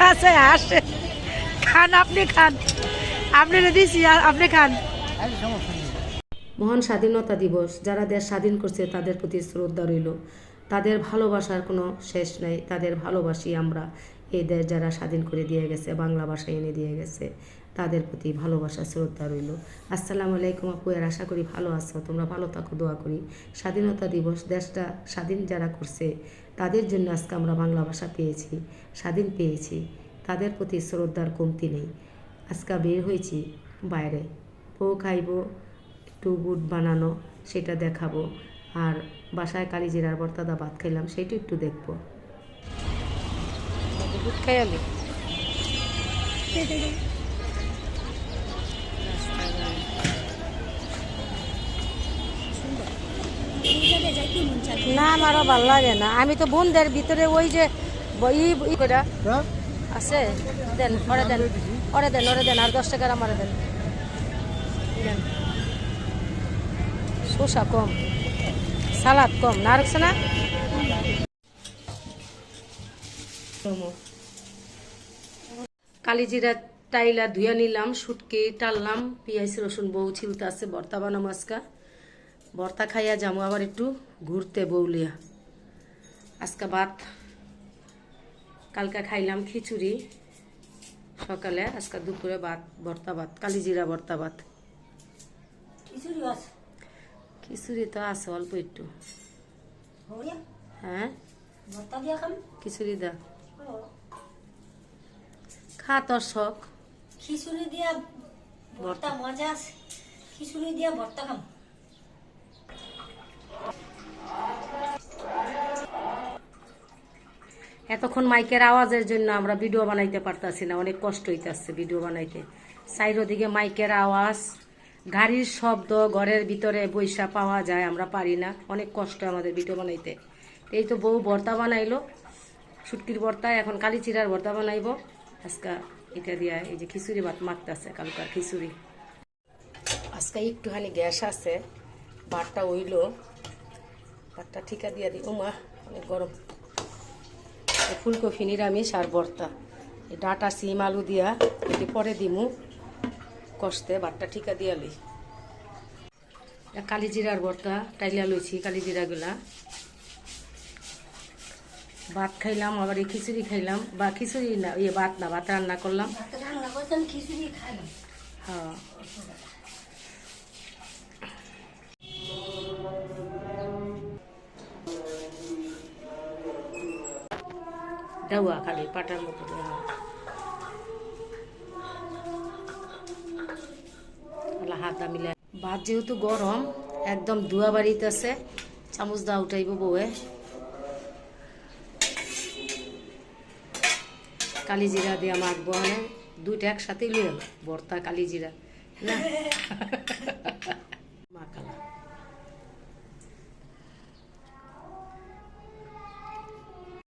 আছে আসে খান, আপনি খান, আপনি দিছি, আপনি খান। মহান স্বাধীনতা দিবস, যারা দেশ স্বাধীন করছে তাদের প্রতি শ্রদ্ধা রইল। তাদের ভালোবাসার কোনো শেষ নাই, তাদের ভালোবাসি আমরা। এই দেশ যারা স্বাধীন করে দিয়ে গেছে, বাংলা ভাষা এনে দিয়ে গেছে, তাদের প্রতি ভালোবাসা শ্রদ্ধা রইল। আসসালামু আলাইকুম আপু, এর আশা করি ভালো আছো, তোমরা ভালো থাকো, দোয়া করি। স্বাধীনতা দিবস, দেশটা স্বাধীন যারা করছে তাদের জন্য আজকে আমরা বাংলা ভাষা পেয়েছি, স্বাধীন পেয়েছি, তাদের প্রতি শ্রদ্ধার কমতি নেই। আজকে বের হয়েছি বাইরে, বউ খাইব, একটু বুট বানানো সেটা দেখাবো, আর বাসায় কালিজিরার ভর্তাদা ভাত খাইলাম সেটা একটু দেখবো। বুট খাইয়ালি না, আমারও ভালো লাগে না। আমি তো বোনদের ভিতরে ওই যে আছে, দেন ওরে দেন, ওরে দেন, ওরে দেন, আর 10 টাকার আমার দেন। শসা কম, সালাদ কম, না রাখছে না। কালিজিরা টাইলা ধুয়া নিলাম, শুটকি টাললাম, পেঁয়াজ রসুন বউ ছিলতে আছে, ভর্তা বানাম আজকা। ভর্তা খাইয়া যাবো আবার একটু ঘুরতে বউলিয়া। আজকা ভাত, কালকা খাইলাম খিচুড়ি সকালে, আজকা দুপুরে ভাত, ভর্তা ভাত, কালিজিরা ভর্তা ভাত। খিচুড়ি তো আছে অল্প একটু। হ্যাঁ খিচুড়ি দা খা, তোর শখ। খিচুড়ি দিয়া ভর্তা মজা আছে, খিচুড়ি দিয়া ভর্তা খাম। এতক্ষণ মাইকের আওয়াজের জন্য আমরা ভিডিও বানাইতে পারতাছি না, অনেক কষ্ট হইতেছে ভিডিও বানাইতে। চারিদিকে মাইকের আওয়াজ, গাড়ির শব্দ, ঘরের ভিতরে বৈশা পাওয়া যায়, আমরা পারি না, অনেক কষ্ট আমাদের ভিডিও বানাইতে। এই তো বউ ভর্তা বানাইলো, শুটকির ভর্তা, এখন কালিচিরার ভর্তা বানাইবো আজকা। এটা দিয়া এই যে খিচুড়ি ভাত মাখতেছে, কালকার খিচুড়ি। আজকে একটুখানি গ্যাস আছে, ভাতটা হইলো, ভাতটা ঠিকা দিয়া দিই। ও মা অনেক গরম। ফুলকপি নিরামিষ আর ভর্তা, ডাটা সিম আলু দিয়া এটি পরে দিমু কষতে, ভাতটা ঠিকা দিয়া লই। কালিজিরার ভর্তা টাইলা লইছি, কালিজিরাগুলা। ভাত খাইলাম, আবার এই খিচুড়ি খাইলাম, বা খিচুড়ি না, ইয়ে ভাত না, ভাত রান্না করলাম। হ্যাঁ দেওয়া খালি পাটার মতো দেওয়া। হাত মিলে ভাত যেহেতু গরম, একদম ধোয়া বাড়িতেছে, চামচ দা উঠাইব বউয়ে। কালিজিরা দিয়ে মাখবো, মানে দুইটা একসাথে লিয়ে ভর্তা কালিজিরা না মাখালা।